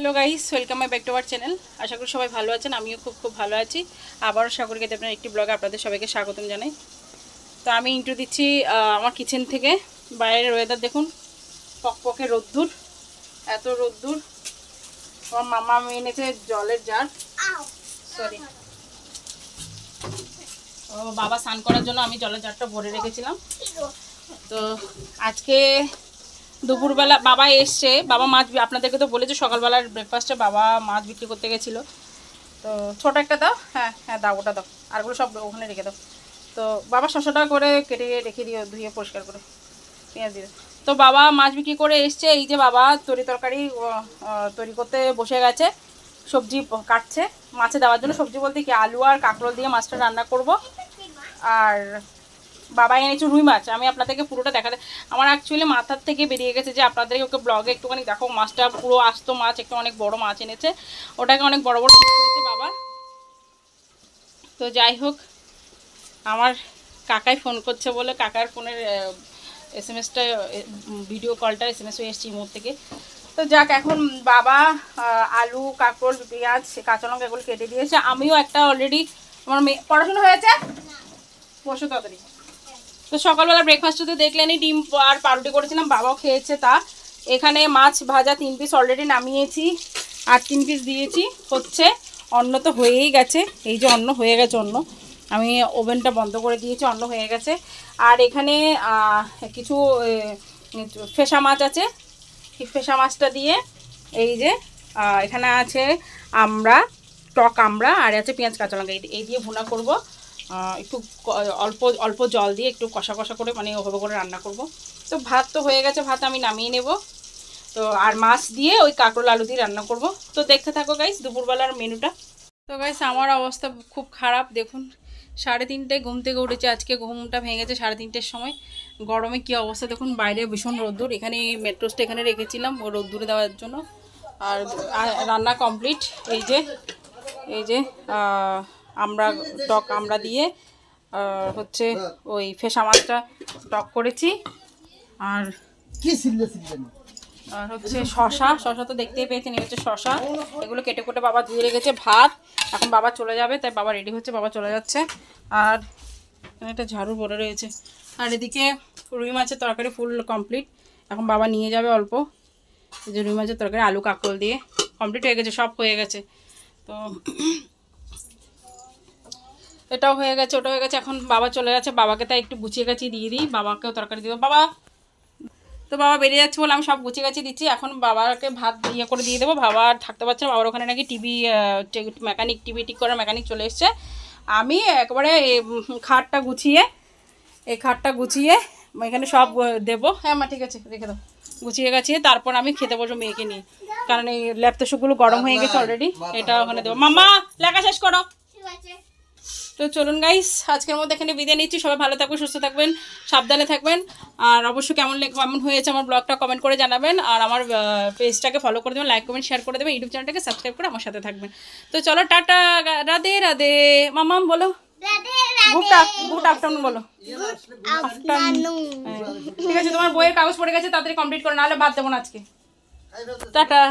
Hello guys, welcome my back to our channel. আশা করি সবাই ভালো আছেন, আমিও খুব খুব ভালো আছি। আবারও সাগরকে আপনার একটি ব্লগে আপনাদের সবাইকে স্বাগতম জানাই। তো আমি ইন্ট্রো দিচ্ছি আমার কিচেন থেকে। বাইরের ওয়েদার দেখুন, পকপকে রোদ্দুর, এত রোদ্দুর। আমার মামা এনেছে জলের জার, সরি ও বাবা স্নান করার জন্য আমি জলের জারটা ভরে রেখেছিলাম। তো আজকে দুপুরবেলা বাবা এসছে, বাবা মাছ, আপনাদেরকে তো বলেছি সকালবেলার ব্রেকফাস্টে বাবা মাছ বিক্রি করতে গেছিলো। তো ছোট একটা দাও, হ্যাঁ হ্যাঁ দাও, ওটা দাও, আরগুলো সব ওখানে রেখে দাও। তো বাবা 600 টাকা করে কেটে রেখে দিও, ধুয়ে পরিষ্কার করে পেঁয়াজ দিয়ে। তো বাবা মাছ বিক্রি করে এসছে, এই যে বাবা তরকারি তৈরি করতে বসে গেছে, সবজি কাটছে মাছে দেওয়ার জন্য। সবজি বলতে কি, আলু আর কাঁকরোল দিয়ে মাছটা রান্না করব। আর বাবা এনেছে রুই মাছ। আমি আপনাদেরকে পুরোটা দেখাতে, আমার অ্যাকচুয়ালি মাথার থেকে বেরিয়ে গেছে যে আপনাদেরকে ওকে ব্লগে একটুখানি দেখো। মাছটা পুরো আস্ত মাছ, একটু অনেক বড় মাছ এনেছে, ওটাকে অনেক বড় বড় পিস করেছে বাবা। তো যাই হোক, আমার কাকাই ফোন করছে বলে কাকার ফোনের SMS-টা, ভিডিও কলটা SMS হয়ে এসেছি ইমোর থেকে। তো যাক, এখন বাবা আলু, কাঁকরোল, পেঁয়াজ, কাঁচা লঙ্কা এগুলো কেটে দিয়েছে। আমিও একটা অলরেডি, আমার মেয়ে পড়াশোনা হয়েছে, বসো তাড়াতাড়ি। তো সকালবেলা ব্রেকফাস্টে দেখলেনি, ডিম আর পাউরুটি করেছিলাম, বাবাও খেয়েছে। তা এখানে মাছ ভাজা 3 পিস অলরেডি নামিয়েছি, আর 3 পিস দিয়েছি হচ্ছে। অন্ন তো হয়েই গেছে, এই যে অন্ন হয়ে গেছে, অন্ন আমি ওভেনটা বন্ধ করে দিয়েছি, অন্ন হয়ে গেছে। আর এখানে কিছু ফেসা মাছ আছে, ফেসা মাছটা দিয়ে এই যে এখানে আছে টক আমরা, আর আছে পেঁয়াজ কাঁচা লঙ্কা, এই দিয়ে ভুনা করব। একটু অল্প অল্প জল দিয়ে একটু কষা কষা করে, মানে ওভাবে করে রান্না করব। তো ভাত তো হয়ে গেছে, ভাত আমি নামিয়ে নেব। তো আর মাছ দিয়ে ওই কাঁকরোল আলু দিয়ে রান্না করব। তো দেখতে থাকো গাইস দুপুরবেলার মেনুটা। তো গাইস আমার অবস্থা খুব খারাপ, দেখুন 3:30টায় ঘুম থেকে উঠেছে, আজকে ঘুমটা ভেঙেছে 3:30টার সময়। গরমে কি অবস্থা দেখুন, বাইরে ভীষণ রোদ্দুর। এখানে মেট্রোসটা এখানে রেখেছিলাম ও রোদ্দুরে দেওয়ার জন্য। আর রান্না কমপ্লিট। এই যে আমরা টক আমরা দিয়ে হচ্ছে ওই ফেসা মাছটা টক করেছি। আর আর হচ্ছে শশা তো দেখতেই পেয়েছেন, এই হচ্ছে শশা, এগুলো কেটে কুটে বাবা ধুয়ে রেখেছে। ভাত, এখন বাবা চলে যাবে, তাই বাবা রেডি হচ্ছে, বাবা চলে যাচ্ছে। আর এখানে একটা ঝাড়ু পড়ে রয়েছে। আর এদিকে রুই মাছের তরকারি ফুল কমপ্লিট, এখন বাবা নিয়ে যাবে অল্প। এই যে রুই মাছের তরকারি আলু কাঁকরোল দিয়ে কমপ্লিট হয়ে গেছে, সব হয়ে গেছে। তো এটাও হয়ে গেছে, ওটা হয়ে গেছে, এখন বাবা চলে যাচ্ছে। বাবাকে তাই একটু গুছিয়ে গাছিয়ে দিয়ে দিই, বাবাকেও তরকারি দিব বাবা। তো বাবা বেরিয়ে যাচ্ছে বলে আমি সব গুছিয়ে গাছিয়ে দিচ্ছি। এখন বাবাকে ভাত ইয়ে করে দিয়ে দেবো। বাবা আর থাকতে পারছে না, বাবার ওখানে নাকি টিভি ঠিক করার মেকানিক চলে এসছে। আমি একবারে খাটটা গুছিয়ে, এই খাটটা গুছিয়ে এখানে সব দেবো। হ্যাঁ মা ঠিক আছে, রেখে দাও। গুছিয়ে গাছিয়ে তারপর আমি খেতে বসবো মেয়েকে নিয়ে, কারণ এই ল্যাপটপগুলো গরম হয়ে গেছে অলরেডি। এটা ওখানে দেবো। মাম্মা লেখা শেষ করো। তো চলুন গাইস, আজকের মধ্যে এখানে বিদায় নিচ্ছি। সবাই ভালো থাকবেন, সুস্থ থাকবেন, সাবধানে থাকবেন। আর অবশ্যই কেমন হয়েছে আমার ব্লগটা কমেন্ট করে জানাবেন। আর আমার পেজটাকে ফলো করে দেবেন, লাইক কমেন্ট শেয়ার করে দেবেন, ইউটিউব চ্যানেলটাকে সাবস্ক্রাইব করে আমার সাথে থাকবেন। তো চলো টাটা, রাধে রাধে। মামাম বলো গুড আফটারনুন বলো। ঠিক আছে, তোমার বইয়ের কাগজ পড়ে গেছে, তাড়াতাড়ি কমপ্লিট করো, নাহলে বাদ দেবো না আজকে। টাটা।